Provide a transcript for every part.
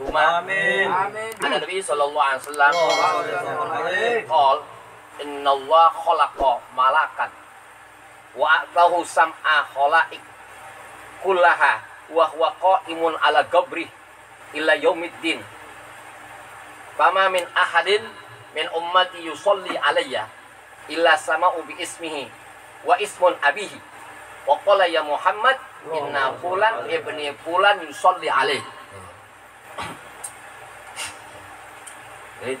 anhuma. Amin. Ada Nabi sallallahu alaihi wasallam qol innallaha khalaqa malakan wa a'tahu sam'a khalaik kullaha wa huwa qa'imun ala qabri illa yaumiddin. Fama min ahadin min ummati yusalli alayya illa sama'u bi ismihi wa ismun abihi wa qala ya Muhammad inna fulan ibni fulan yusalli alaih. Jadi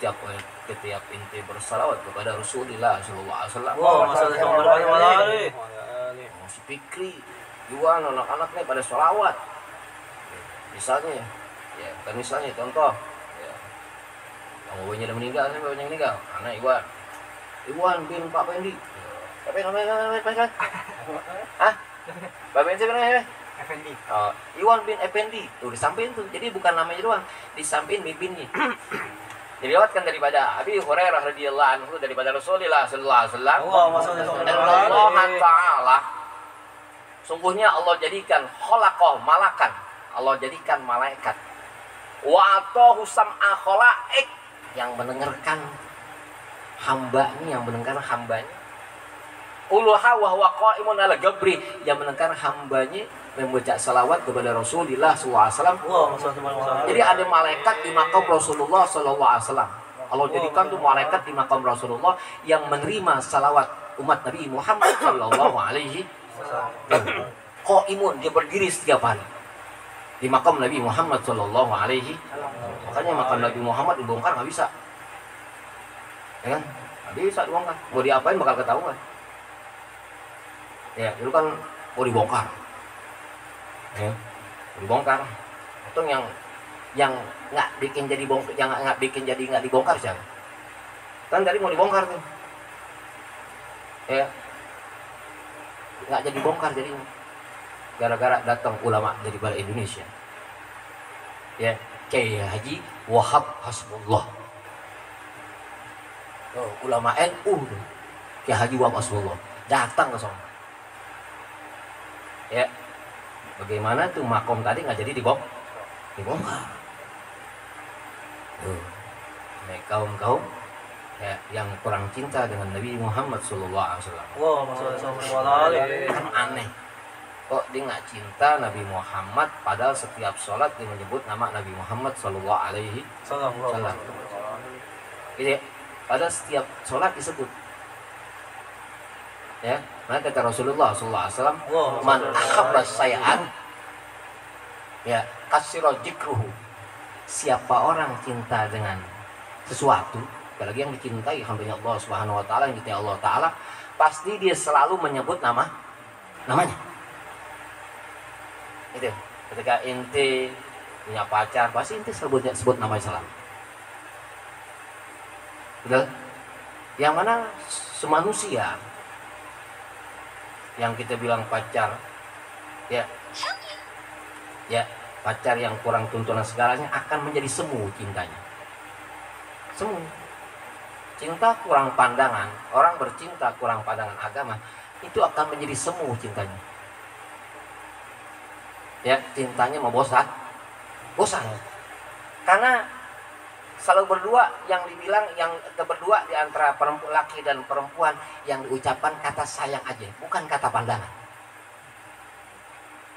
setiap inti bersalawat kepada Rasulullah sallallahu alaihi wasallam. Si Fikri, Iwan, anak-anak nih pada salawat. Misalnya, ya kan misalnya contoh, ya, yang bapaknya udah meninggal, nih bapaknya meninggal, anak Iwan bin Pak Pendi. Tapi namanya ah, Pak Pendi namanya? Effendi. Oh, Iwan bin Effendi. Tuh disampaikan tuh. Jadi bukan namanya doang, disampaikan binnya. Diriwayatkan daripada Abi Hurairah radhiyallahu anhu daripada Rasulullah sallallahu alaihi wasallam. Allah Ta'ala sungguhnya Allah jadikan khalaqah malakan. Allah jadikan malaikat. Wa atahu sam'a khalaik yang mendengarkan hambanya, Uluha wa huwa qa'imun ala gabri yang mendengarkan hambanya membaca salawat kepada Rasulullah SAW. Jadi ada malaikat di makam Rasulullah SAW. Allah jadikan tuh malaikat di makam Rasulullah yang menerima salawat umat Nabi Muhammad SAW. Qa'imun, dia berdiri setiap hari di makam Nabi Muhammad SAW. Makanya makam Nabi Muhammad dibongkar nggak bisa, ya kan? Nggak bisa dibongkar. Mau diapain bakal ketahuan. Ya, itu kan mau dibongkar. Ya, dibongkar. Itu yang nggak bikin jadi bongkar, yang nggak bikin jadi nggak dibongkar siapa? Kan tadi mau dibongkar tuh. Ya, nggak jadi bongkar jadinya. Gara-gara datang ulama dari balik Indonesia. Ya, Kiai Haji Wahab Hasbullah. Oh, ulama NU tuh. Kiai Haji Wahab Hasbullah datang ke sana. Ya, bagaimana tuh makom tadi nggak jadi dibongkar. Nih kaum ya, yang kurang cinta dengan Nabi Muhammad SAW. Kan aneh. Kok dia nggak cinta Nabi Muhammad padahal setiap sholat dia menyebut nama Nabi Muhammad SAW. Jadi pada setiap sholat disebut. Ya, mana kata Rasulullah SAW, man ahabba say'an ya kasira dzikruhu. Siapa orang cinta dengan sesuatu, apalagi yang dicintai hambanya Allah Subhanahu wa taala, yang dicintai Allah taala, pasti dia selalu menyebut namanya. Itu. Ketika inti punya pacar, pasti inti sebut namanya selalu. Betul? Yang mana semanusia yang kita bilang pacar, ya pacar yang kurang tuntunan segalanya akan menjadi semu cintanya. Semu. Cinta kurang pandangan, orang bercinta kurang pandangan agama, itu akan menjadi semu cintanya. Ya, cintanya mau bosan. Karena selalu berdua, yang dibilang yang berdua di antara laki dan perempuan yang diucapkan kata sayang aja, bukan kata pandangan.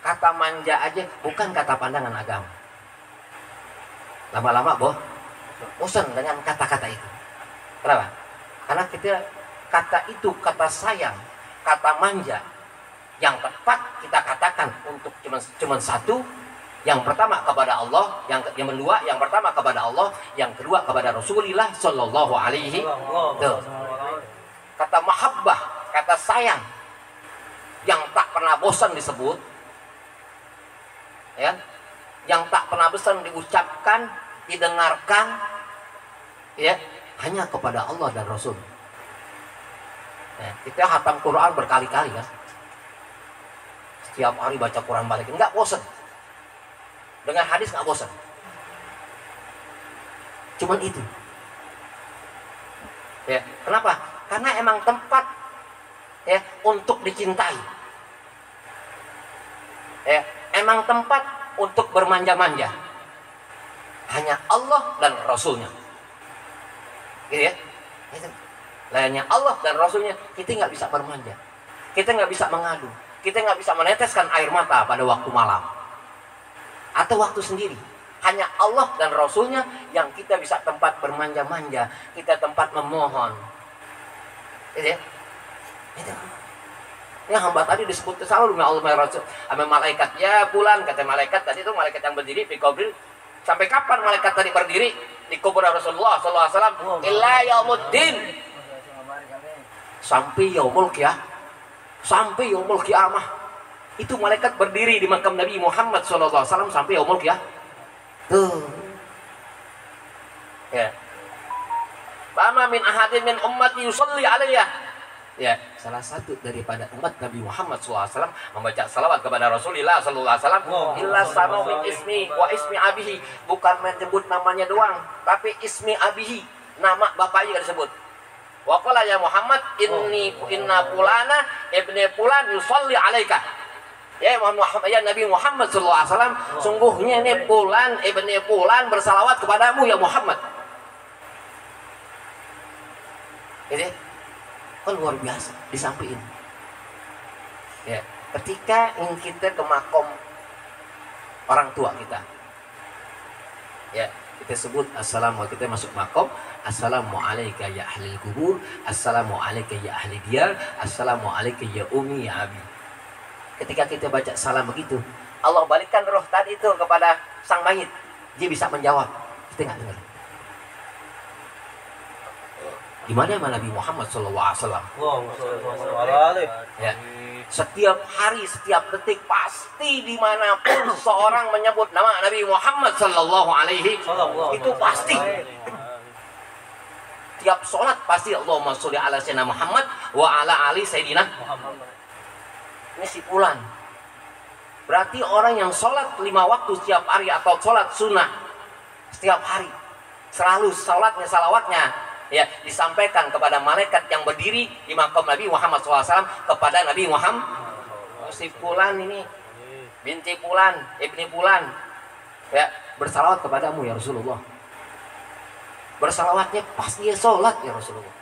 Kata manja aja, bukan kata pandangan agama. Lama-lama bosan dengan kata-kata itu. Kenapa? Karena kata sayang, kata manja, yang tepat kita katakan untuk cuma satu. Yang pertama kepada Allah, yang kedua, yang pertama kepada Allah, yang kedua kepada Rasulullah Shallallahu Alaihi Wasallam. Kata mahabbah, kata sayang, yang tak pernah bosan disebut, ya, yang tak pernah bosan diucapkan, didengarkan, ya, hanya kepada Allah dan Rasul. Ya, kita hatam Quran berkali-kali kan, setiap hari baca Quran balik, enggak bosan. Dengan hadis nggak bosan. Cuman itu. Ya, kenapa? Karena emang tempat ya untuk dicintai. Ya, emang tempat untuk bermanja-manja. Hanya Allah dan Rasulnya. Gitu ya. Itu. Hanya Allah dan Rasulnya. Kita nggak bisa bermanja. Kita nggak bisa mengadu. Kita nggak bisa meneteskan air mata pada waktu malam. Atau waktu sendiri. Hanya Allah dan Rasulnya yang kita bisa tempat bermanja-manja. Kita tempat memohon. Gitu ya. Itu. Ya hamba tadi disebut selalu sama Allah Rasul, sama malaikat. Ya bulan kata malaikat tadi itu malaikat yang berdiri di kubur. Sampai kapan malaikat tadi berdiri di kubur Rasulullah sallallahu alaihi wasallam? Illa yaumuddin. Sampai yaumul qiyamah. Sampai yaumul qiyamah. Itu malaikat berdiri di makam Nabi Muhammad sallallahu alaihi wasallam sampai yaumul qiyamah. Tuh. Ya. Fama min ahadin min ummati yusalli alayya. Ya, salah satu daripada umat Nabi Muhammad SAW membaca salawat kepada Rasulullah SAW. Illa sama min ismi wa ismi abihi, bukan menyebut namanya doang, tapi ismi abihi, nama bapaknya disebut. Wa qala ya Muhammad inna fulana ibni fulan yusalli alaika. Ya Muhammad, ya Nabi Muhammad SAW, sungguhnya ini fulan ibni fulan bersalawat kepadamu ya Muhammad. Jadi kan luar biasa disampaikan. Ya, ketika kita ke makom orang tua kita, ya kita sebut assalamualaikum, kita masuk makom, assalamualaikum ya ahli kubur, assalamualaikum ya ahli diyar, assalamualaikum ya umi ya abi. Ketika kita baca salam begitu, Allah balikkan roh tadi itu kepada sang mayit, dia bisa menjawab, kita nggak dengar. Di mana Nabi Muhammad SAW? Ya. Setiap hari, setiap detik pasti dimanapun seorang menyebut nama Nabi Muhammad SAW itu pasti. Tiap sholat pasti Allahumma sholli ala sayyidina Muhammad wa ala ali sayyidina Muhammad. Ini si fulan. Berarti orang yang sholat 5 waktu setiap hari atau sholat sunnah setiap hari, selalu sholatnya salawatnya ya disampaikan kepada malaikat yang berdiri di makam Nabi Muhammad SAW kepada Nabi Muhammad. Si fulan ini binti fulan, ibni fulan ya bersalawat kepadamu ya Rasulullah. Bersalawatnya pas dia sholat ya Rasulullah.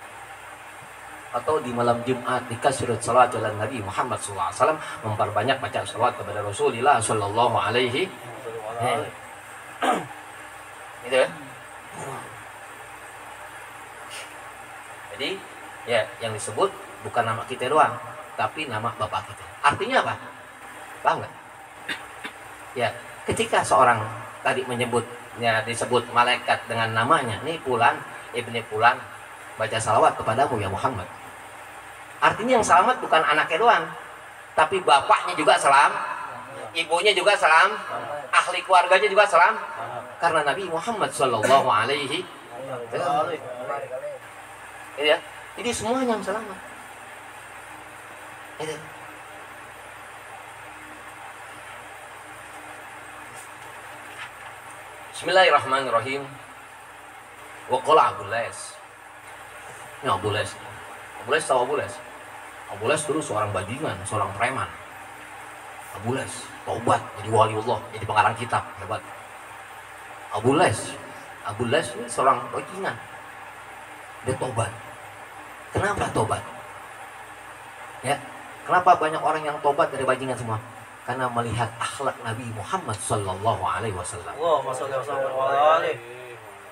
Atau di malam Jumat dikasih salawat jalan Nabi Muhammad SAW, memperbanyak baca salawat kepada Rasulullah Sallallahu Alaihi Wasallam. Gitu ya. Jadi ya yang disebut bukan nama kita doang, tapi nama bapak kita. Artinya apa? Paham nggak? Ya, ketika seorang tadi menyebutnya disebut malaikat dengan namanya, nih fulan, ibni fulan, baca salawat kepadamu ya Muhammad. Artinya yang selamat bukan anaknya doang, tapi bapaknya juga selam, ibunya juga selam, ahli keluarganya juga selam, karena Nabi Muhammad Sallallahu Alaihi Wasallam. Ya, jadi semuanya yang selamat. Itu. Bismillahirrahmanirrahim. Wa qala Abu Les. Ini Abu Les. Abu Les tahu Abu Les? Abu Les dulu seorang bajingan, seorang preman. Abu Les taubat jadi waliullah, jadi pengarang kitab, hebat. Abu Les ini seorang bajingan. Dia tobat. Kenapa tobat? Ya, kenapa banyak orang yang tobat dari bajingan semua? Karena melihat akhlak Nabi Muhammad Sallallahu Alaihi Wasallam.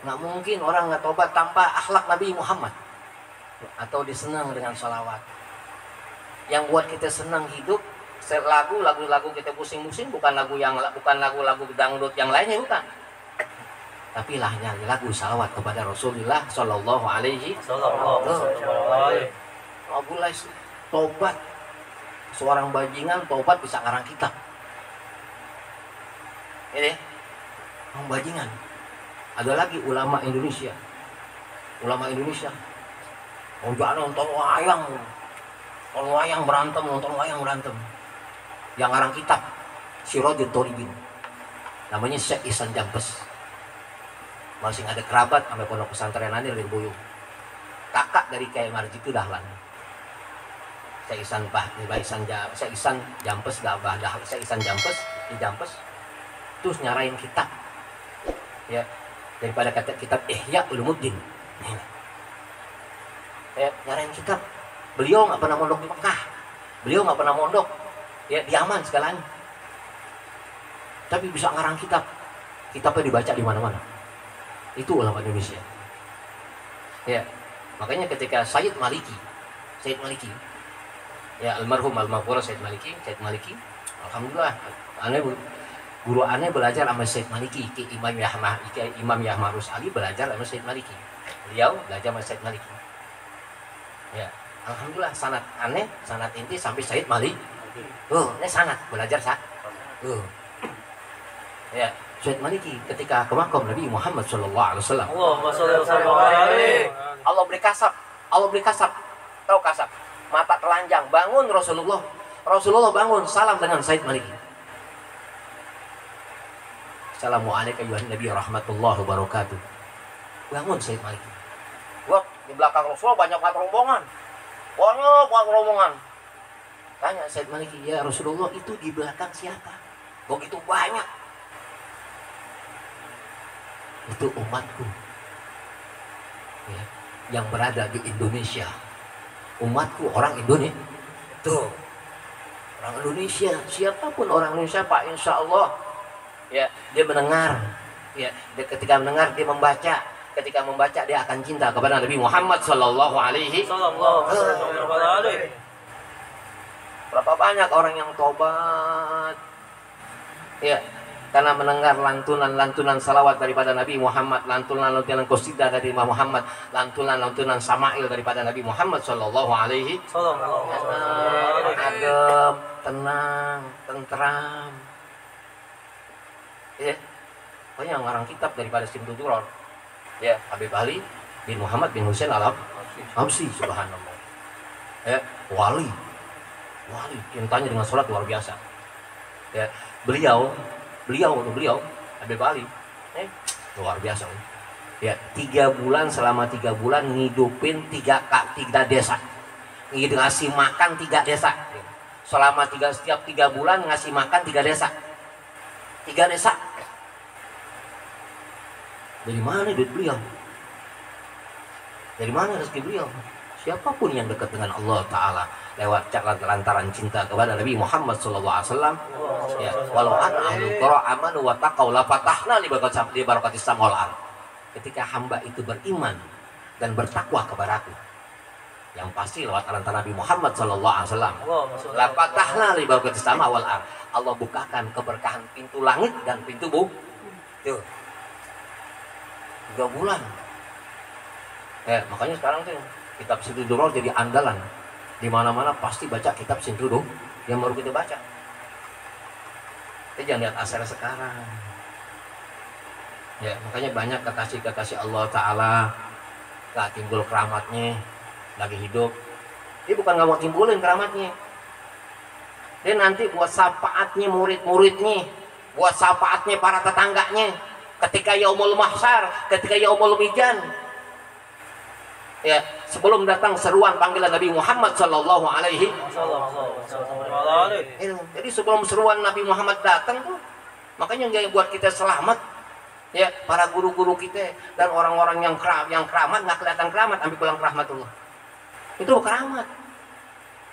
Nggak mungkin orang nggak tobat tanpa akhlak Nabi Muhammad. Atau disenang dengan salawat. Yang buat kita senang hidup, lagu-lagu kita pusing-pusing bukan lagu-lagu dangdut yang lainnya, bukan. Tapi lahnya lagu salawat kepada Rasulullah Sallallahu Alaihi Wasallam. Abu Les tobat, seorang bajingan tobat bisa ngarang kitab. Ini orang bajingan. Ada lagi ulama Indonesia. Oh jangan nonton wayang berantem. Yang ngarang kitab Sirajul Thoribin. Namanya Syekh Ihsan Jampes. Masih ada kerabat sampai pondok pesantren Anir di Buyung. Kakak dari Kiai Marzuki Dahlan. Syekh Ihsan Jampes di Jampes terus nyarain kitab. Ya, daripada kata kitab Ihya Ulumuddin. Ya, nyarain kitab. Beliau nggak pernah mondok di Mekah. Beliau nggak pernah mondok ya di Yaman segalanya. Tapi bisa ngarang kitab. Kitabnya dibaca di mana-mana. Itu ulama Indonesia. Ya, makanya ketika Sayyid Maliki, ya almarhum al-maghfur Sayyid Maliki, alhamdulillah, guru aneh belajar sama Sayyid Maliki, Imam Yahya Rusali belajar sama Sayyid Maliki. Beliau belajar sama Sayyid Maliki. Ya, alhamdulillah sanad aneh, sanad inti sampai Sayyid Maliki. Ini sanad belajar sah. Ya, Sayyid Maliki ketika ke makam Nabi Muhammad sallallahu alaihi wasallam. Allah beri kasab. Tahu kasab? Mata telanjang, bangun Rasulullah. Rasulullah bangun, salam dengan Sayyid Maliki. Assalamualaikum ya Nabi rahmatullahi wabarakatuh. Bangun Sayyid Maliki. Wah, di belakang Rasulullah banyak rombongan. Tanya Sayyid Maliki, ya Rasulullah itu di belakang siapa? Begitu banyak. Itu umatku ya, yang berada di Indonesia. Umatku orang Indonesia. Tuh, orang Indonesia, siapapun orang Indonesia Pak, insya Allah ya dia mendengar ya, dia ketika mendengar dia membaca. Ketika membaca dia akan cinta kepada Nabi Muhammad sallallahu alaihi wasallam. Berapa banyak orang yang tobat ya, karena mendengar lantunan-lantunan salawat daripada Nabi Muhammad, lantunan-lantunan qasidah dari Imam Muhammad, lantunan-lantunan sama'il daripada Nabi Muhammad sallallahu alaihi wasallam. Adem, tenang, tentram. Ya. Pokoknya ngarang kitab daripada Simtul Duror. Ya, Habib Ali bin Muhammad bin Husain Al-Habsyi, subhanallah. Ya, wali cintanya dengan sholat luar biasa. Ya, beliau Habib Ali luar biasa. Ya, 3 bulan, selama 3 bulan ngidupin 3 desa, ngasih makan 3 desa. Selama setiap 3 bulan ngasih makan 3 desa. Dari mana duit beliau? Dari mana rezeki beliau? Siapapun yang dekat dengan Allah Ta'ala lewat lantaran cinta kepada Nabi Muhammad SAW, ya, walau ana ahlul qura amanu wa taqaw la fatahna li barakatis samawal ardh. Ketika hamba itu beriman dan bertakwa kepada aku, yang pasti lewat lantaran Nabi Muhammad SAW, la fatahna li barakatis samawal ardh. Allah bukakan keberkahan pintu langit dan pintu bumi. Tuh. 3 bulan. Ya, makanya sekarang tuh kitab Simtul Duror jadi andalan. Di mana-mana pasti baca kitab Simtul Duror yang baru kita baca. Kita jangan lihat asal sekarang. Ya, makanya banyak kekasih-kekasih Allah Ta'ala gak timbul keramatnya lagi hidup. Dia bukan gak mau timbulin keramatnya. Dia nanti buat syafaatnya murid-muridnya, buat syafaatnya para tetangganya. Ketika yaumul mahsyar, ketika yaumul mizan, ya, sebelum datang seruan panggilan Nabi Muhammad sallallahu alaihi wasallam. Jadi sebelum seruan Nabi Muhammad datang tuh, makanya yang buat kita selamat ya, para guru-guru kita dan orang-orang yang keramat nggak kelihatan keramat, ambil pulang rahmatullah. Itu keramat.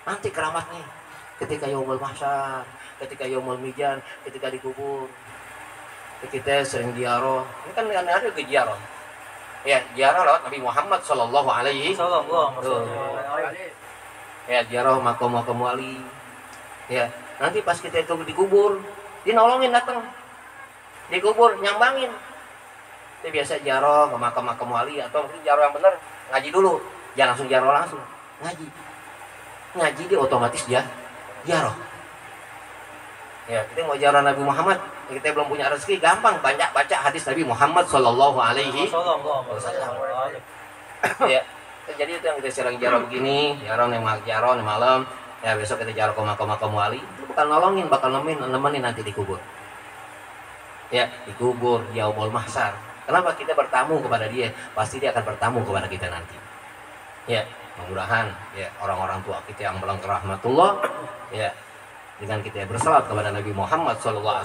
Nanti keramatnya ketika yaumul mahsyar, ketika yaumul mizan, ketika dikubur. Kita sering ziarah, ini kan ada ke ziarah. Ya, ziarah lewat Nabi Muhammad sallallahu alaihi wasallam. Ya, ziarah makam-makam wali. Ya, nanti pas kita itu dikubur, dia nolongin datang. Dikubur nyambangin. Kita biasa ziarah ke makam-makam wali atau mungkin ziarah yang benar, ngaji dulu. Jangan langsung ziarah langsung. Ngaji dia otomatis ziarah. Ya, kita mau ziarah Nabi Muhammad, kita belum punya rezeki, gampang banyak baca hadis Nabi Muhammad sallallahu alaihi wasallam. Ya, jadi itu yang kita sering ziarah begini, ziarah nih malam, ya besok kita ziarah ke makam wali, itu bakal nolongin, bakal nemenin nanti dikubur. Ya, dikubur di yaumul mahsyar. Kenapa kita bertamu kepada dia? Pasti dia akan bertamu kepada kita nanti. Ya, mudah-mudahan ya orang-orang tua kita yang bilang rahmatullah, ya dengan kita bersalat kepada Nabi Muhammad SAW,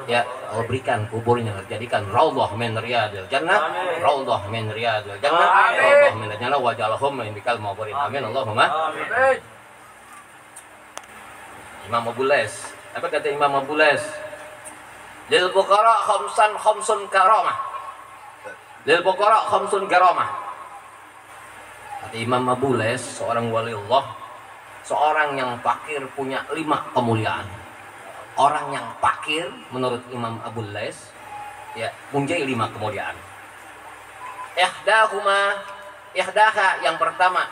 ya Allah berikan kuburnya jadikan raudhah min riyadil jannah, raudhah min riyadil jannah, raudhah min jannah wa jalahum min bikal mawbarin. Amin Allahumma amin. Imam Abu Les, apa kata Imam Abu Les? Lil fuqara khamsun karamah. Lil fuqara khamsun karamah. Kata Imam Abu Les, seorang wali Allah, seorang yang fakir punya 5 kemuliaan. Orang yang fakir menurut Imam Abu Les ya punya 5 kemuliaan. Ihdaha yang pertama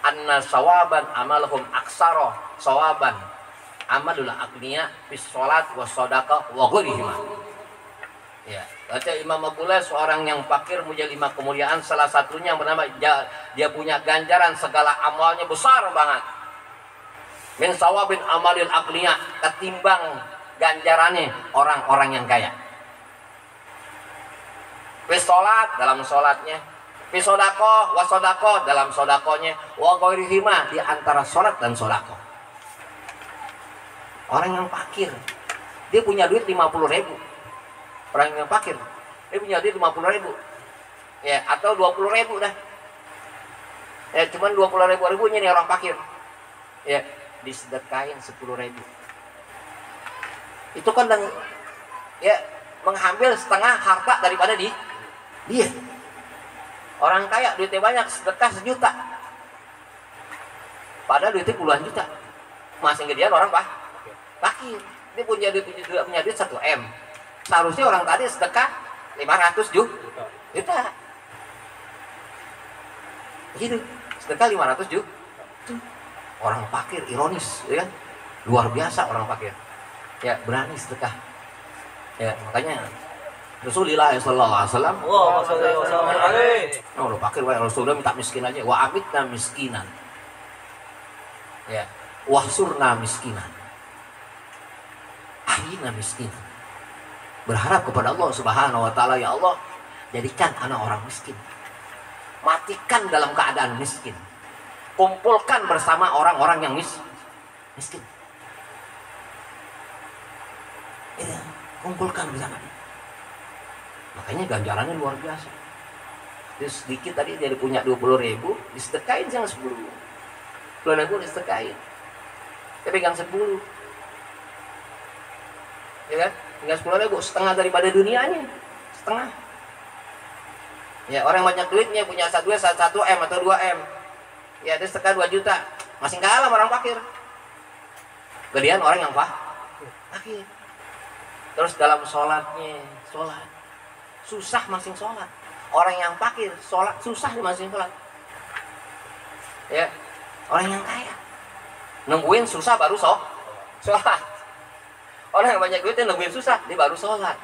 anna sawaban amalhum aksara sawaban amalul agniya bis salat was shadaqah wa ghairihima. Ya, kata Imam Abu Les, seorang yang fakir punya 5 kemuliaan, salah satunya yang bernama dia punya ganjaran segala amalnya besar banget. Min sawabin amalil aqliya, ketimbang ganjarannya orang-orang yang kaya. Fi sholat, dalam sholatnya. Fi sodako, wa sodako, dalam sodakonya. Wa ghairihima, di antara sholat dan sodako. Orang yang fakir, dia punya duit 50.000. Orang yang fakir, dia punya duit 50.000. Ya, atau 20.000 dah. Ya, cuman 20.000 nih orang fakir. Ya, disedekahin 10.000. Itu kan ya mengambil setengah harta daripada dia. Orang kaya duitnya banyak, sedekah 1 juta. Padahal duitnya puluhan juta. Masih gedean orang fakir. Dia punya duit 1 M. Seharusnya orang tadi sedekah 500 juta. Gitu. Sedekah 500 juta. Orang fakir ironis, ya kan? Luar biasa orang fakir. Ya, berani sedekah. Ya, makanya Rasulullah sallallahu alaihi wasallam, orang fakir wa Rasulullah minta miskin aja, wa abidna miskinan. Ya, wahsurna miskinan. Ahyina miskinan. Berharap kepada Allah Subhanahu wa taala, ya Allah, jadikan anak orang miskin. Matikan dalam keadaan miskin. Kumpulkan bersama orang-orang yang miskin. Ya, kumpulkan bersama. Makanya ganjarannya luar biasa. Dia sedikit tadi dia punya 20.000, disedekain jangan 10. 10.000 disedekain. Dia pegang 10. Ya kan? Tinggal 10.000, setengah daripada dunianya. Setengah. Ya, orang banyak duitnya punya 1 M atau 2 M. Ya, dia sedekah 2 juta, masih kalah orang fakir. Gedean orang yang fakir. Terus dalam sholatnya, sholat susah masing sholat. Orang yang fakir sholat susah masing sholat. Ya, orang yang kaya nungguin susah baru sholat. Orang yang banyak duitnya nungguin susah, dia baru sholat.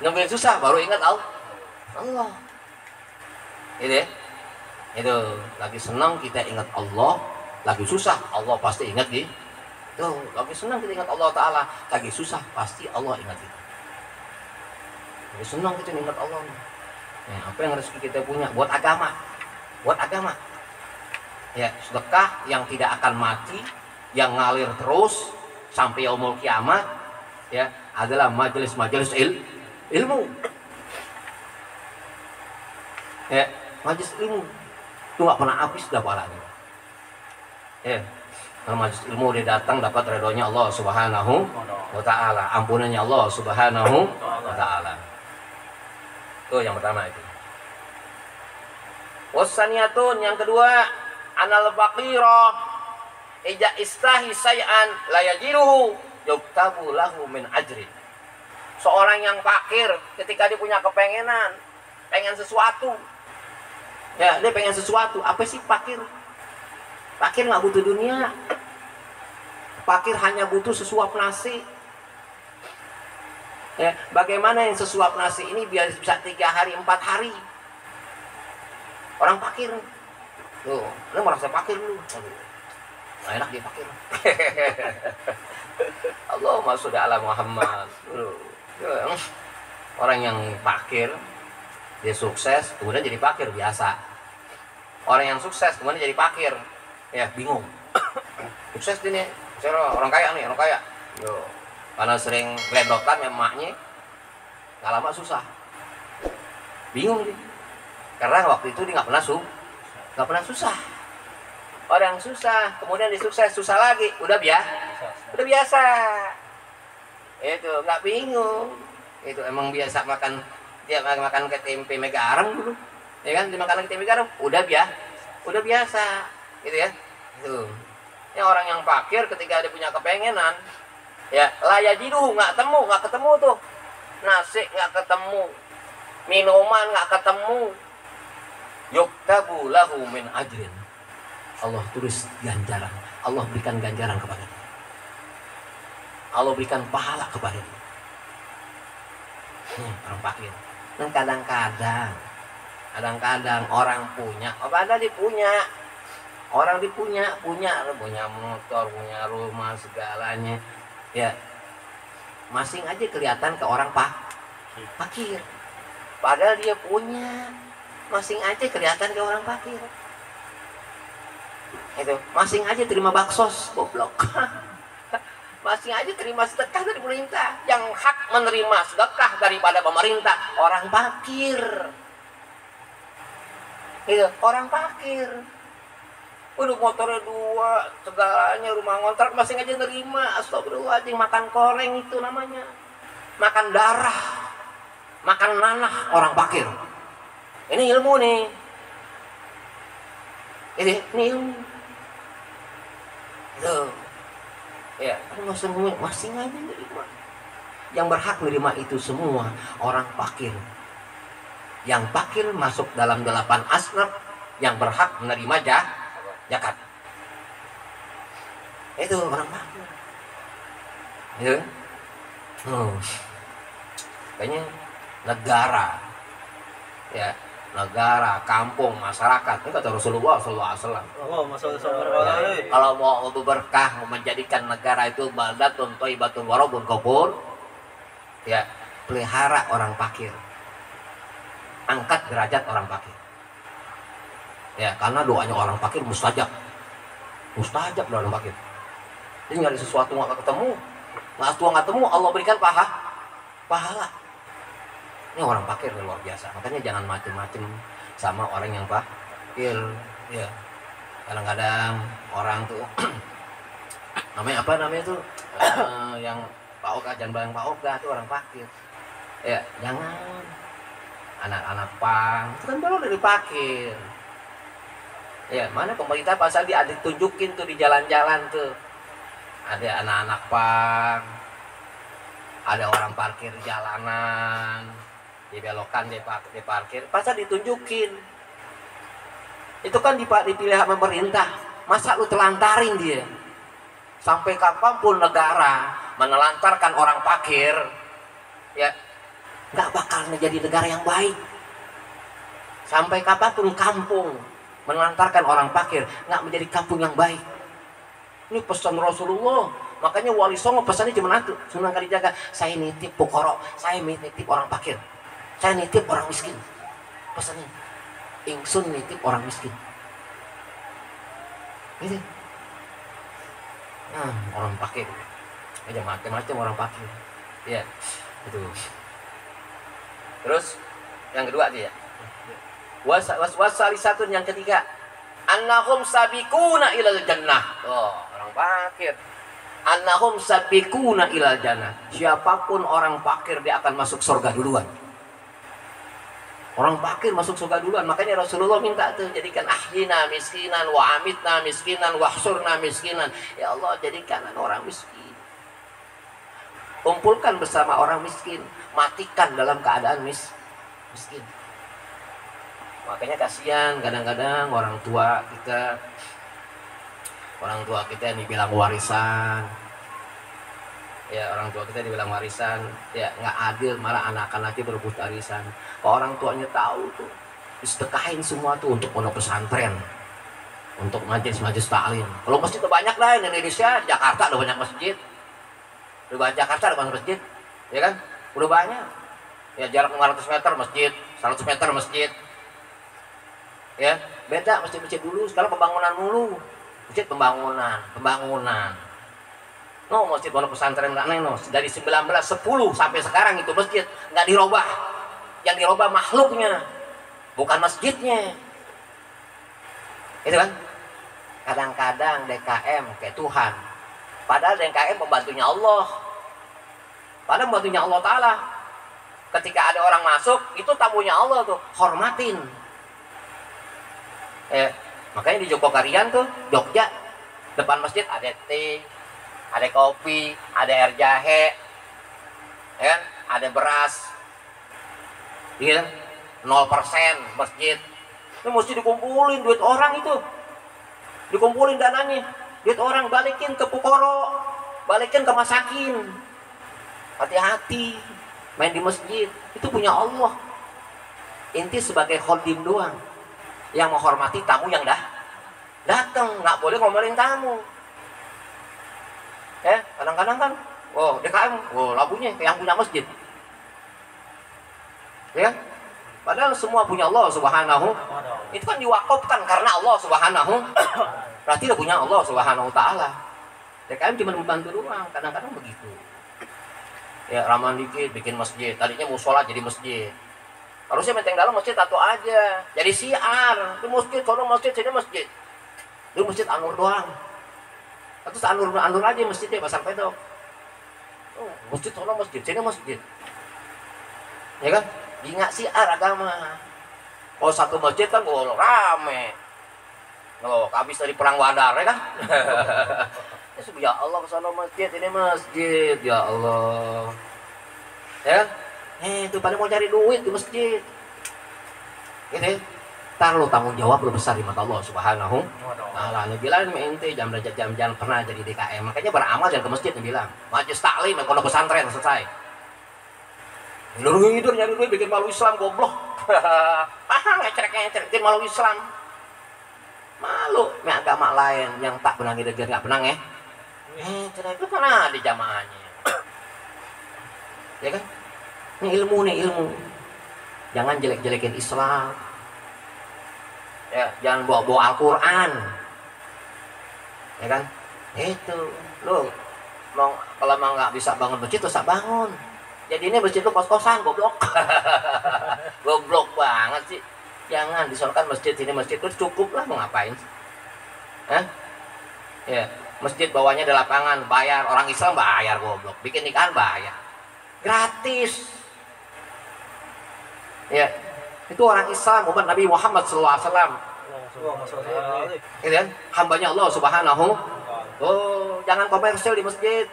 Nungguin susah baru ingat Allah. Ini itu lagi senang kita ingat Allah, lagi susah Allah pasti ingat di. Tuh, lagi senang kita ingat Allah Taala, lagi susah pasti Allah ingat kita. Lagi senang kita ingat Allah. Ya, apa yang harus kita punya buat agama? Ya, sedekah yang tidak akan mati, yang ngalir terus sampai yaumul kiamat, ya, adalah majelis-majelis ilmu. Ya, majelis ilmu itu nggak pernah habis dah pahalanya. Ya, kalau majelis ilmu dia datang dapat ridhonya Allah Subhanahu wa taala, ampunannya Allah Subhanahu wa taala. Itu yang pertama itu. Wasaniyatun yang kedua, anal faqira ija istahi say'an la yajiruhu yuktabu lahu min ajri. Seorang yang fakir ketika dia punya kepengenan, pengen sesuatu. Ya, dia pengen sesuatu. Apa sih fakir? Fakir nggak butuh dunia. Fakir hanya butuh sesuap nasi. Ya, bagaimana yang sesuap nasi ini biar bisa 3 hari 4 hari? Orang fakir. Tuh, lu merasa fakir lu. Nah, enak dia fakir. Allahumma sholli ala Muhammad. Orang yang fakir dia sukses kemudian jadi fakir biasa. Orang yang sukses kemudian jadi fakir, ya bingung. Sukses dia nih, orang kaya nih, orang kaya. Yo, karena sering gelendotan ya emaknya, nggak lama susah. Bingung dia. Karena waktu itu dia nggak pernah susah. Orang susah, kemudian disukses, susah lagi, udah biasa. Itu nggak bingung. Itu emang biasa makan, dia makan ke tempe megarang dulu, ya kan, dimakan ke tempe garam, udah biasa, gitu ya. Itu. Ini orang yang fakir ketika dia punya kepengenan, ya layajidu nggak ketemu tuh, nasi nggak ketemu, minuman nggak ketemu, yuktabu lahu min ajrin. Allah tulis ganjaran, Allah berikan ganjaran kepada dia. Allah berikan pahala kepada dia. Orang fakir. Dan kadang-kadang orang punya, padahal dia punya. Orang punya motor, punya rumah, segalanya. Ya, masing aja kelihatan ke orang fakir. Padahal dia punya, masing aja kelihatan ke orang fakir. Itu masing aja terima baksos, goblok. Masing aja terima sedekah dari pemerintah. Yang hak menerima sedekah daripada pemerintah orang fakir. Itu orang fakir. Udah motornya 2, segalanya, rumah ngontrak, masing aja nerima. Astagfirullahaladzim, makan koreng itu namanya. Makan darah, makan nanah orang fakir. Ini ilmu nih. Ini ilmu. Tuh. Ya, masing aja nerima. Yang berhak menerima itu semua orang fakir. Yang fakir masuk dalam 8 asnaf yang berhak menerima zakat. Itu orang fakir. Ya. Kayaknya negara, kampung, masyarakat. Ini kata Rasulullah SAW. Kalau mau berkah, menjadikan negara itu baldatun thayyibatun wa rabbun ghafur, ya pelihara orang fakir, angkat derajat orang fakir. Ya, karena doanya orang fakir mustajab doa orang fakir. Jadi nyari sesuatu nggak ketemu, Allah berikan pahala. Ini orang fakir luar biasa. Makanya jangan macem-macem sama orang yang fakir. Ya, kadang-kadang orang tuh namanya tuh yang Pak Oka, jangan bilang Pak Oka tuh orang fakir. Ya, jangan. Anak-anak pang itu kan baru dari fakir. Ya, mana pemerintah pasal dia ada tunjukin tuh di jalan-jalan tuh. Ada anak-anak pang, ada orang parkir jalanan, dibelokan di parkir, pasal ditunjukin. Itu kan dipilih pemerintah. Masa lu telantarin dia? Sampai kapanpun negara menelantarkan orang fakir, ya nggak bakal menjadi negara yang baik. Sampai kapanpun kampung menelantarkan orang fakir, nggak menjadi kampung yang baik. Ini pesan Rasulullah. Makanya Wali Songo pesannya cuma satu, Sunan Kalijaga, saya nitip pukoro, saya nitip orang fakir, saya nitip orang miskin. Pesannya, ingsun nitip orang miskin. Gitu. Nah, orang fakir, aja macam-macam orang fakir. Ya, itu. Terus yang kedua dia, wasalisatun yang ketiga, annahum sabiquna ilal jannah. Oh, orang fakir. Annahum sabiquna ilal jannah. Siapapun orang fakir dia akan masuk surga duluan. Orang fakir masuk surga duluan. Makanya Rasulullah minta tuh, jadikan ahyina miskinan wa amitna miskinan wa hsurna miskinan. Ya Allah, jadikan orang miskin. Kumpulkan bersama orang miskin, matikan dalam keadaan miskin. Makanya kasihan kadang-kadang orang tua kita yang dibilang warisan. Ya, orang tua kita dibilang warisan, ya nggak adil, malah anak-anaknya berebut warisan. Kalau orang tuanya tahu tuh, disedekahin semua tuh untuk pondok pesantren, untuk majelis taklim. Kalau masjid tuh banyak lah di Indonesia, Jakarta ada banyak masjid. Jakarta ada banyak masjid, ya kan? Udah banyak. Ya jarak 500 meter masjid, 100 meter masjid. Ya, beda masjid-masjid dulu, sekarang pembangunan mulu. Masjid pembangunan. No, masjid pondok pesantren nggak no. Dari 1910 sampai sekarang itu masjid nggak dirubah. Yang dirubah makhluknya, bukan masjidnya. Itu kan? Kadang-kadang DKM kayak Tuhan. Padahal DKM pembantunya Allah. Padahal pembantunya Allah Ta'ala. Ketika ada orang masuk, itu tamunya Allah tuh, hormatin. Makanya di Jogokarian tuh, Jogja, depan masjid ada teh, ada kopi, ada air jahe, ya kan? Ada beras, iya, 0% masjid. Itu mesti dikumpulin duit orang itu, dikumpulin dananya, duit orang balikin ke Pukoro, balikin ke Masakin. Hati-hati main di masjid, itu punya Allah. Inti sebagai khodim doang, yang menghormati tamu yang datang, nggak boleh ngomelin tamu. Kadang-kadang kan, DKM, labunya yang punya masjid. Ya, padahal semua punya Allah Subhanahu. Itu kan diwakafkan karena Allah Subhanahu. Berarti dia punya Allah Subhanahu Ta'ala. DKM cuma membantu doang, kadang-kadang begitu. Ya, ramah dikit bikin masjid, tadinya musola jadi masjid. Harusnya menteng dalam masjid tato aja, jadi siar. Di masjid, kalau masjid, sini masjid. Di masjid Anur doang. Atau Anur aja masjidnya Pasar Pedok. Masjid, kalau masjid, sini masjid. Ya kan? Ingat siar agama. Oh, satu masjid kan rame. Habis dari perang Badar, ya kan? Ya Allah, kesana masjid, ini masjid, ya Allah. Ya, itu pada mau cari duit di masjid. Gitu. Ntar lo tanggung jawab lo besar di mata Allah Subhanahu Ta'ala. Dia bilang ente jam pernah jadi DKM, makanya beramal jangan ke masjid. Dia bilang majelis taklim, pondok pesantren selesai. Lu hidur nyari duit bikin malu Islam, goblok. Ngecerek bikin malu Islam. Malu, ini agama lain yang tak benang dia nggak benang ya. Itu kan ada jamaahnya. Ya kan? Ini ilmu. Jangan jelek-jelekin Islam. Ya, jangan bawa Al-Quran. Ya kan? Itu. Lu kalau mau nggak bisa bangun masjid, tuh bangun. Jadi ini masjid lu kos-kosan, goblok. Goblok banget sih. Jangan disoalkan masjid ini masjid itu cukup lah, mau ngapain? Ya. Masjid bawahnya ada lapangan, bayar. Orang Islam bayar, goblok. Bikin nikahan bayar. Gratis. Ya. Itu orang Islam, umat Nabi Muhammad SAW. Gitu kan? Hambanya Allah Subhanahu. Jangan komersil di masjid.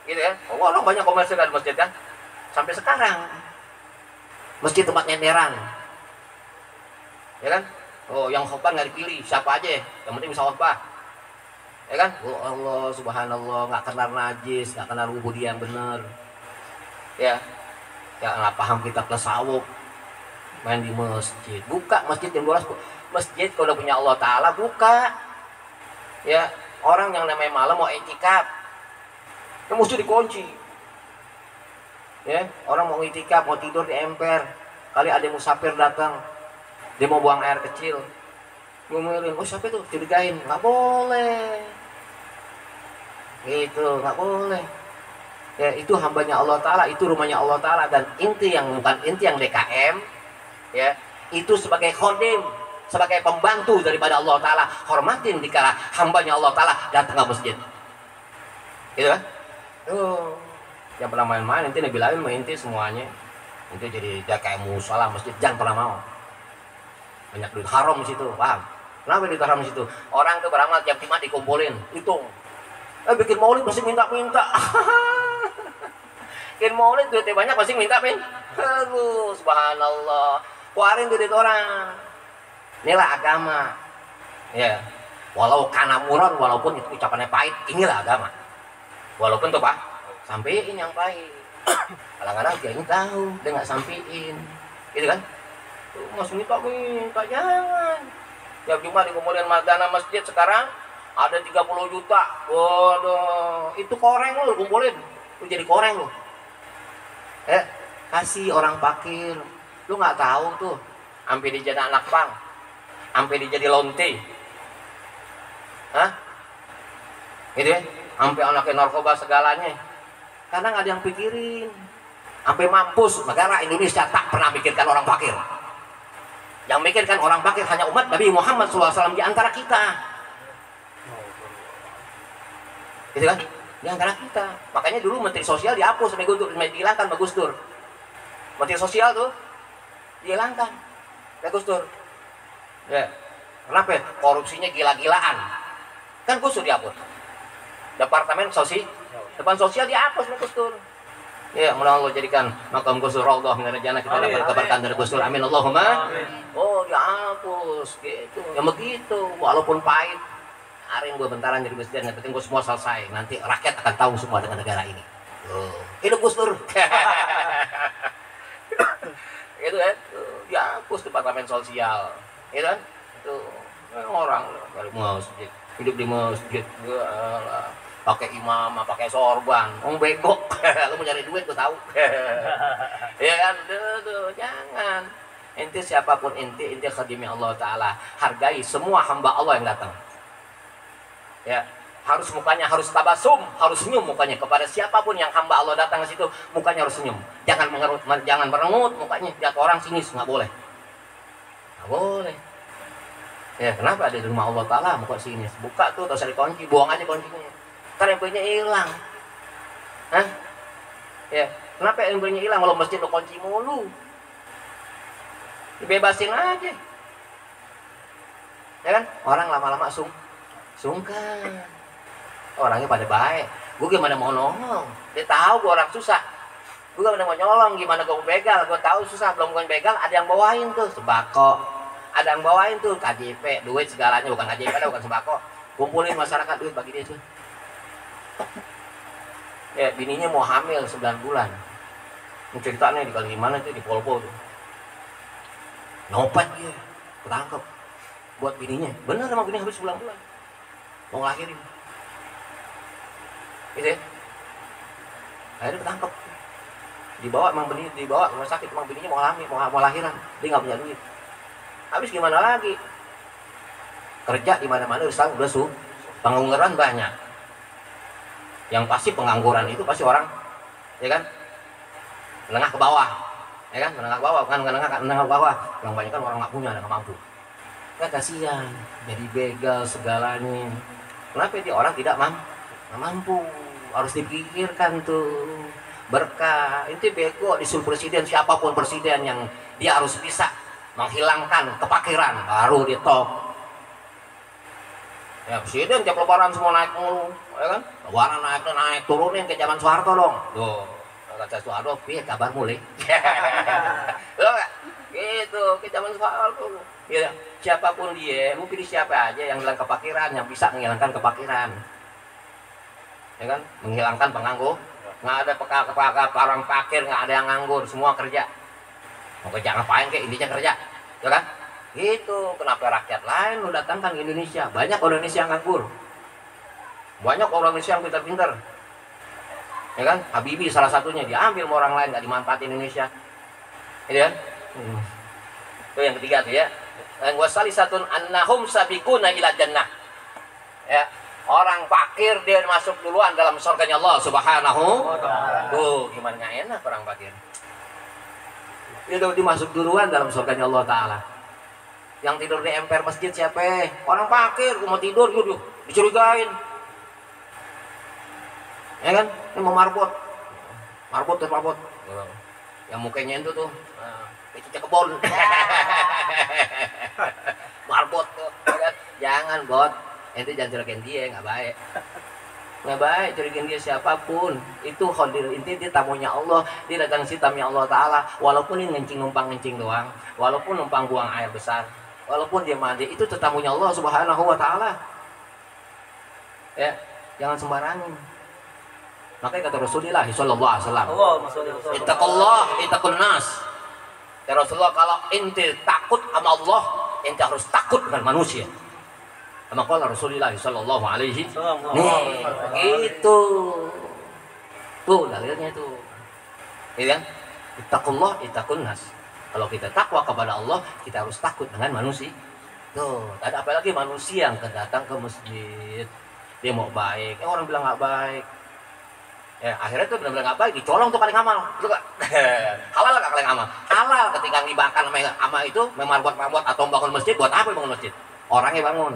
Gitu kan? Orang banyak komersil di masjid kan? Sampai sekarang. Masjid tempat nyenderan. Ya kan? Yang khotbah nggak dipilih, siapa aja. Yang penting bisa khotbah. Ya kan? Allah Subhanallah, nggak kenal najis, nggak kenal ubudiyah yang benar. Ya nggak paham kitab tasawuf, main di masjid. Buka masjid jam 12. Masjid kalau udah punya Allah Ta'ala, buka. Ya, orang yang namanya malam mau iktikaf, itu mesti dikunci. Ya, orang mau iktikaf, mau tidur di emper, kali ada musafir datang, dia mau buang air kecil, ngomelin, siapa itu? Curigain, nggak boleh. Gitu, nggak boleh. Ya, itu hambanya Allah Ta'ala, itu rumahnya Allah Ta'ala. Dan inti yang bukan inti yang DKM, ya, itu sebagai khodim, sebagai pembantu daripada Allah Ta'ala. Hormatin dikala hambanya Allah Ta'ala datang ke masjid. Gitu kan? Yang pernah main-main, inti bilangin inti semuanya. Inti jadi DKM musola masjid, jangan pernah mau. Banyak duit haram di situ, paham? Kenapa duit haram di situ? Orang tuh beramal tiap Jumat dikumpulin, hitung. Bikin maulid pasti minta-minta. Bikin maulid duitnya banyak pasti minta, men. Aduh, subhanallah. Keluarin duit orang. Inilah agama. Ya. Walau kana muron, walaupun itu ucapannya pahit, inilah agama. Walaupun tuh Pak, sampein yang pahit. Kadang-kadang dia ini tahu, dia nggak sampein. Gitu kan? Tuh, masih minta, jangan. Ya cuma dikumpulin dana masjid sekarang ada 30 juta. Waduh, itu koreng lu kumpulin. Lu jadi koreng lu. Kasih orang fakir. Lu nggak tahu tuh, sampai dia jadi anak pang, sampai dia jadi lonte. Gitu ya? sampai anaknya narkoba segalanya. Karena nggak ada yang pikirin. Sampai mampus negara Indonesia tak pernah mikirkan orang fakir. Yang mikirkan orang fakir hanya umat Nabi Muhammad SAW di antara kita. Gitu kan? Di antara kita. Makanya dulu Menteri Sosial dihapus sama Gus Dur, dihilangkan sama Gus Dur. Menteri Sosial tuh dihilangkan sama Gus Dur. Ya. Kenapa? Korupsinya gila-gilaan. Kan Gus Dur dihapus. Departemen Sosial, depan sosial dihapus sama Gus Dur. Ya, mudah Allah jadikan makam Gus Dur Allah min jannah, kita dapat keberkahan dari Gus Dur. Amin Allahumma. Oh, dihapus gitu. Ya begitu, walaupun pahit. Hari yang gue bentaran jadi presiden, yang penting gue semua selesai. Nanti rakyat akan tahu semua dengan negara ini. Hidup Gus Dur. Itu kan, dihapus departemen sosial. Itu kan, itu orang dari masjid, hidup di masjid, pakai imam, pakai sorban, bego. Lu mau nyari duit, gue tahu. Ya kan, jangan. Inti siapapun inti khadimi Allah Ta'ala. Hargai semua hamba Allah yang datang. Ya, harus mukanya harus tabasum, harus senyum mukanya kepada siapapun yang hamba Allah datang ke situ, mukanya harus senyum. Jangan merengut mukanya. Lihat orang sinis, nggak boleh. Nggak boleh. Ya, kenapa ada di rumah Allah Ta'ala muka sinis? Buka tuh, terus ada kunci, buang aja kuncinya. Ntar empelnya hilang. Hah? Ya, kenapa empelnya hilang kalau masjid lo kunci mulu? Dibebasin aja. Ya kan? Orang lama-lama sungkan. Orangnya pada baik. Gue gimana mau nolong? Dia tahu gue orang susah. Gue gimana mau nyolong? Gimana gue mau begal? Gue tahu susah, belum gue begal. Ada yang bawain tuh sembako. Ada yang bawain tuh KJP, duit segalanya, bukan KJP, bukan sembako. Kumpulin masyarakat duit bagi dia tuh. Ya, bininya mau hamil 9 bulan. Ceritanya di Kalimantan itu di Polpo tuh. Nyopet dia, ketangkep buat bininya. Bener emang bini habis 9 bulan. Mau ngelahirin. Gitu ya. Akhirnya ketangkep. Dibawa rumah sakit, emang bininya mau lahiran. Dia nggak punya duit. Habis gimana lagi? Kerja di mana-mana udah pengangguran banyak. Yang pasti pengangguran itu pasti orang, ya kan? Menengah ke bawah, ya kan? Menengah ke bawah, bukan menengah ke bawah. Yang banyak kan orang nggak punya, nggak mampu. Kan kasihan, jadi begal segalanya. Kenapa dia orang tidak mampu? Harus dipikirkan tuh. Berkah, itu bego disuruh presiden, siapapun presiden yang dia harus bisa menghilangkan kepakiran, baru dia top. Ya presiden tiap lebaran semua naik mulu, ya kan? Lebaran naik turunin ke zaman Soeharto dong. Tuh, kata Soeharto, piye kabar mulai? Loh, gitu ke zaman Soeharto. Ya, siapapun dia, mau pilih siapa aja yang hilang kepakiran, yang bisa menghilangkan kepakiran. Ya kan? Menghilangkan penganggur. Nggak ada orang fakir, nggak ada yang nganggur, semua kerja. Mau kerja ngapain kek, intinya kerja, ya kan? Gitu. Kenapa rakyat lain lu datangkan ke Indonesia? Banyak orang Indonesia yang nganggur, banyak orang Indonesia yang pintar-pintar, ya kan? Habibie salah satunya, diambil sama orang lain, nggak dimanfaatin Indonesia, ya kan? Itu yang ketiga tuh ya. Yang wasalisatun annahum sabiquna ila jannah. Ya, orang fakir dia masuk duluan dalam surganya Allah Subhanahu wa ta'ala. Tuh, gimana nggak enak orang fakir. Dia udah dimasuk duluan dalam surganya Allah Ta'ala. Yang tidur di emper masjid siapa? Orang fakir, mau tidur, yuk, dicurigain. Ya kan? Ini mau marbot. Marbot. Yang mukanya itu tuh, cuci kebon. Marbot tuh. Ya kan? Jangan, bot. Itu jangan curigain dia, nggak baik. Nggak baik curigain dia siapapun. Itu khadir, inti dia tamunya Allah, dia datang si tamunya Allah Ta'ala. Walaupun ini numpang ngencing doang, walaupun numpang buang air besar, walaupun dia mandi, itu tetamunya Allah Subhanahu wa Ta'ala. Ya, jangan sembarangan. Makanya kata Rasulullah sallallahu alaihi wasallam, ittaqullah ittaqun nas. Ya Rasulullah, kalau inti takut sama Allah, inti harus takut dengan manusia. Sama qala Rasulullah sallallahu alaihi wasallam. Nih, itu. Tuh dalilnya itu. Ya kan? Ittaqullah ittaqun nas. Kalau kita takwa kepada Allah, kita harus takut dengan manusia. Tuh, ada apa lagi manusia yang datang ke masjid. dia mau baik, orang bilang nggak baik. Ya, akhirnya tuh benar-benar nggak baik, dicolong tuh paling amal. Itu gak? Halal nggak paling amal? Halal ketika dibakar sama itu, memang buat atau bangun masjid, buat apa bangun masjid? Orangnya bangun.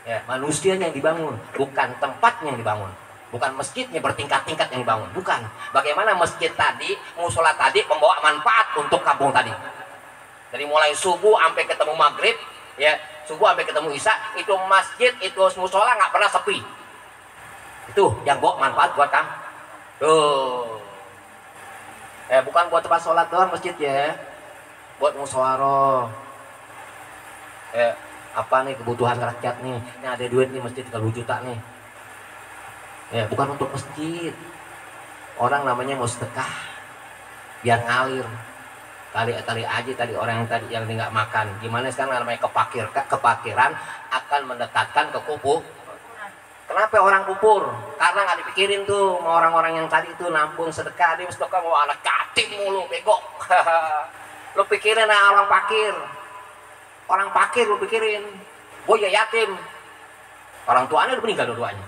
Ya, manusianya yang dibangun, bukan tempatnya yang dibangun. Bukan masjidnya bertingkat-tingkat yang dibangun, bukan. Bagaimana masjid tadi, musola tadi membawa manfaat untuk kampung tadi. Dari mulai subuh sampai ketemu maghrib, ya, subuh sampai ketemu isya, itu masjid, itu musola nggak pernah sepi. Itu yang bawa manfaat buat kamu. Tuh. Bukan buat tempat sholat doang masjid ya. Buat musyawarah. Apa nih kebutuhan rakyat nih? Ini ada duit nih masjid 30 juta nih. Bukan untuk masjid. Orang namanya mau sedekah biar ngalir. Kali aja tadi orang yang tadi yang nggak makan. Gimana sekarang namanya kepakiran akan mendekatkan ke kubur. Kenapa orang kupur? Karena nggak dipikirin tuh sama orang-orang yang tadi itu nampung sedekah, dia sedekah mau anak yatim mulu, bego. Lu pikirin orang pakir lu pikirin. Gue ya yatim. Orang tuanya udah meninggal dua-duanya.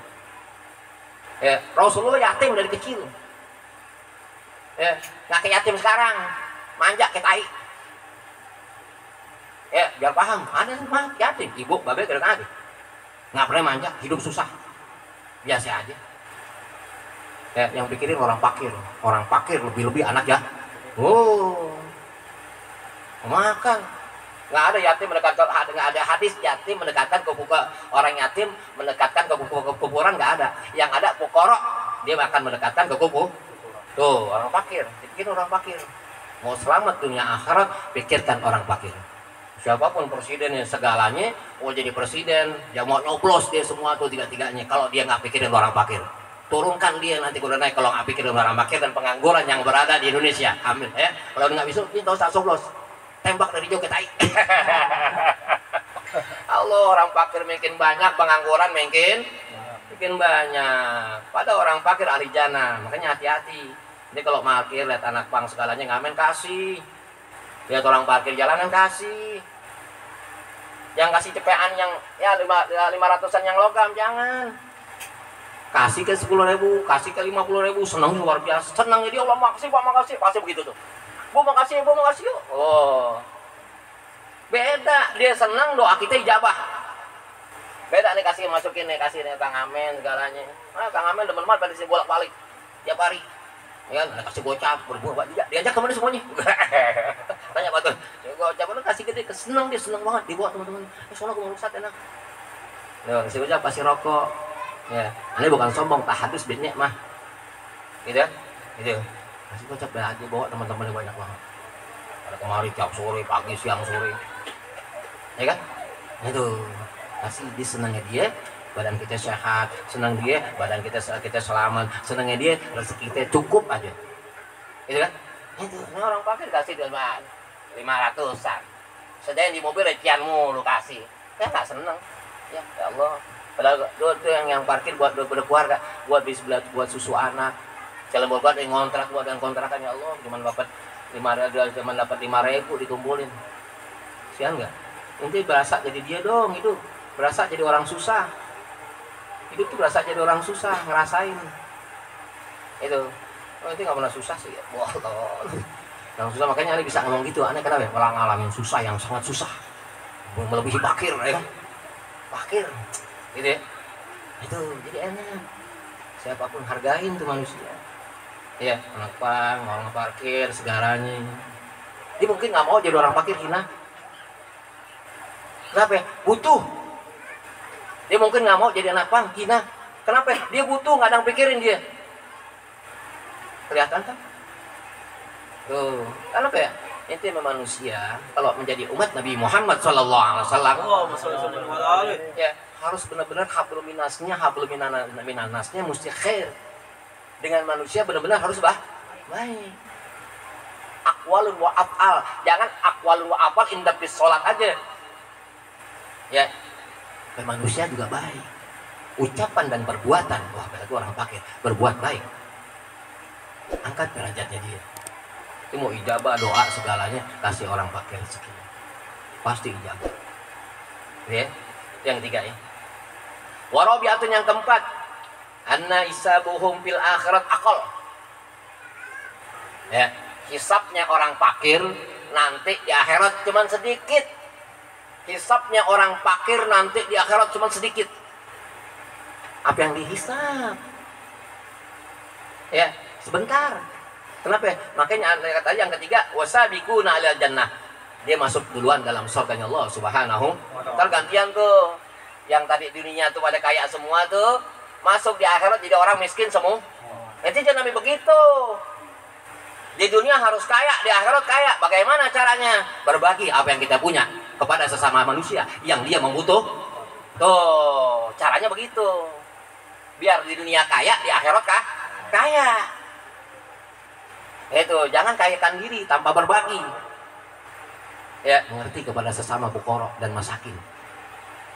Rasulullah yatim dari kecil. Nggak kayak yatim sekarang, manja kayak tai. Biar paham, ada mah yatim, ibu, babe, kadang-kadang nggak pernah manja, hidup susah. Biasa aja. Yang pikirin orang pakir lebih-lebih anak ya. Makan. Nggak ada yatim mendekatkan, nggak ada hadis yatim mendekatkan ke orang yatim mendekatkan ke kuburan, nggak ada. Yang ada fuqara, dia akan mendekatkan ke kubur. Tuh orang pakir, pikirin orang pakir. Mau selamat dunia akhirat, pikirkan orang pakir. Siapapun presidennya segalanya mau jadi presiden, ya mau nyoblos dia semua tuh tiga-tiganya. Kalau dia nggak pikirin orang pakir, turunkan dia nanti kalau naik. Kalau nggak pikirin orang pakir dan pengangguran yang berada di Indonesia, amin ya. Kalau nggak bisa, kita usah coblos, tembak dari jauh ke tai. Allah, orang pakir makin banyak, pengangguran makin banyak. Pada orang pakir ahli jannah, makanya hati-hati. Jadi kalau parkir lihat anak pang segalanya ngamen kasih, lihat orang parkir jalanan kasih. Yang kasih cepean yang ya 500-an yang logam, jangan. Kasih ke 10.000, kasih ke 50.000, senang luar biasa. Senang jadi Allah, makasih Pak, makasih. Pasti begitu tuh. Bu makasih yuk. Beda, dia senang doa kita ijabah. Beda nih kasih masukin nih, kasih nih Kang Amen segalanya. Kang Amen demen banget pada sih bolak-balik tiap hari. Ya, kasih gocap, berbuat diajak kemana semuanya? Tanya Pak tuh, gocap lu kasih gede, seneng dia, seneng banget dibawa teman-teman. Soalnya gue mau rusak enak. Yo, kasih gocap, kasih rokok. Ya, ini bukan sombong, tahadus bitnya mah. Gitu. Kasih gocap aja bawa teman-teman banyak banget. Ada kemari tiap sore, pagi, siang, sore. Ya kan? Itu kasih dia senangnya dia. Badan kita sehat, senang dia, badan kita selamat, senangnya dia, rezeki kita cukup aja. Gitu kan? Itu, ini orang pakir kasih 500-an. Sedang di mobil recian mulu kasih. Ya nggak seneng. Ya Allah. Padahal itu yang parkir buat keluarga, buat susu anak. Jalan buat yang ngontrak, buat yang kontrakan, ya Allah, cuma dapat 5.000 dikumpulin. Sian nggak? Nanti berasa jadi dia dong, itu berasa jadi orang susah. Hidup tuh berasa jadi orang susah, ngerasain itu. Itu nggak pernah susah sih ya. Yang susah, makanya Ane bisa ngomong gitu. Ane kenapa ya? Malah ngalamin susah yang sangat susah, melebihi pakir ya kan? Pakir gitu ya. Itu jadi enak. Siapapun hargain tuh manusia. Iya, anak pang, orang parkir, segaranya. Dia mungkin nggak mau jadi orang parkir, hina. Kenapa ya? Butuh. Dia mungkin nggak mau jadi anak pang, hina. Kenapa? Dia butuh, nggak ada yang pikirin dia. Kelihatan kan? Tuh, kenapa ya? Itu manusia kalau menjadi umat Nabi Muhammad SAW, ya harus benar-benar hablum minannasnya mesti khair. Dengan manusia benar-benar harus baik. Aqwalun wa af'al, jangan aqwalun wa af'al indah bis sholat aja. Ya. Manusia juga baik, ucapan dan perbuatan. Wah, berarti orang pakir berbuat baik, angkat derajatnya dia. Itu mau ijabah, doa, segalanya kasih orang pakir rezeki, pasti ijabah. Ya, yang ketiga ya. Warabi'atun yang keempat, anna isabuhum fil akhirat aqal. Ya, hisabnya orang fakir nanti di akhirat cuman sedikit. Hisabnya orang fakir nanti di akhirat cuman sedikit. Apa yang dihisab? Ya, sebentar. Kenapa? Makanya kata yang ketiga, wasabiquna alal jannah. Dia masuk duluan dalam surganya Allah Subhanahu. Tergantian tuh. Yang tadi dunia tuh pada kaya semua tuh, masuk di akhirat jadi orang miskin semua. Itu jangan begitu. Di dunia harus kaya, di akhirat kaya. Bagaimana caranya? Berbagi apa yang kita punya kepada sesama manusia yang dia membutuh. Tuh, caranya begitu. Biar di dunia kaya, di akhirat kaya. Itu, jangan kayakan diri tanpa berbagi. Ya, mengerti kepada sesama fuqara dan masakin.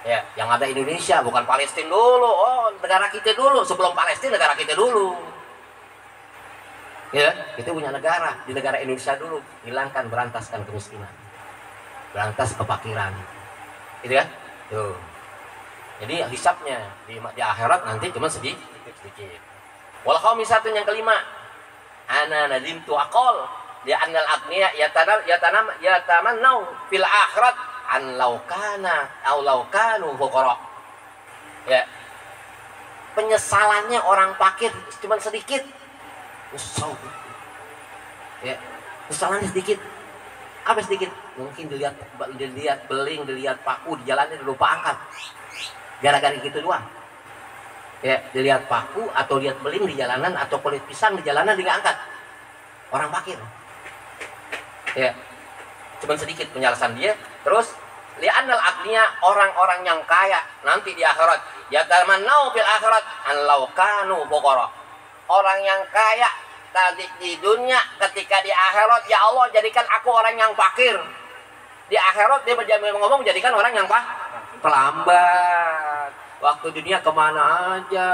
Ya, yang ada Indonesia bukan Palestina dulu. Oh, negara kita dulu. Sebelum Palestina negara kita dulu. Ya, kita punya negara, di negara Indonesia dulu, hilangkan, berantaskan kemiskinan, berantas kefakiran, gitu kan? Tuh. Jadi hisabnya di akhirat nanti cuma sedikit. Wal khamisatun yang kelima, ana nadimtu aqal li annal agniya yatamannau fil akhirat an law kana aw law kanu fuqara. Ya. Penyesalannya orang fakir cuma sedikit. Nyesal. Ya, kesalahannya sedikit. Apa sedikit? Mungkin dilihat beling, dilihat paku di jalannya lupa angkat. Gara-gara gitu doang. Ya, dilihat paku atau lihat beling di jalanan atau kulit pisang di jalanan dia angkat. Orang fakir. Ya. Cuman sedikit penjelasan dia. Terus li'annal agniya, orang-orang yang kaya nanti di akhirat, yatamannau fil akhirat an law kanu fuqara. Orang yang kaya tadi di dunia, ketika di akhirat, ya Allah jadikan aku orang yang fakir. Di akhirat dia ngomong jadikan orang yang pelambat. Waktu dunia kemana aja.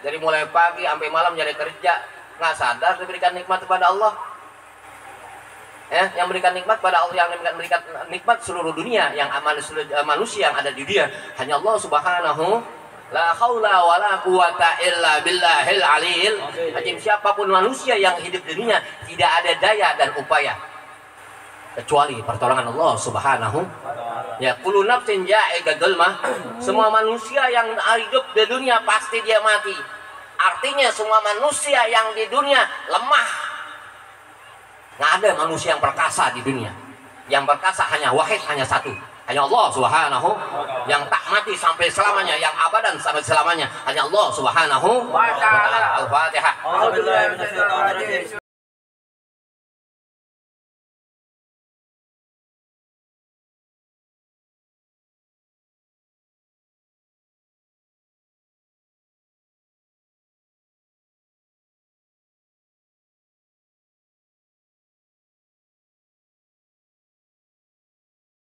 Dari mulai pagi sampai malam jadi kerja, nggak sadar diberikan nikmat kepada Allah. Yang memberikan nikmat pada Allah, yang memberikan nikmat seluruh dunia, yang manusia yang ada di dunia hanya Allah Subhanahu. La haula wala quwata illa billahil aliyil azim. Siapapun manusia yang hidup di dunia tidak ada daya dan upaya kecuali pertolongan Allah Subhanahu. Ya, kullu nafsin ja'iqatul maut. Semua manusia yang hidup di dunia pasti dia mati. Artinya semua manusia yang di dunia lemah. Nggak ada manusia yang perkasa di dunia. Yang perkasa hanya wahid, hanya satu. Hanya Allah Subhanahu, yang tak mati sampai selamanya, yang abadan sampai selamanya hanya Allah Subhanahu wa ta'ala. Al-Fatihah.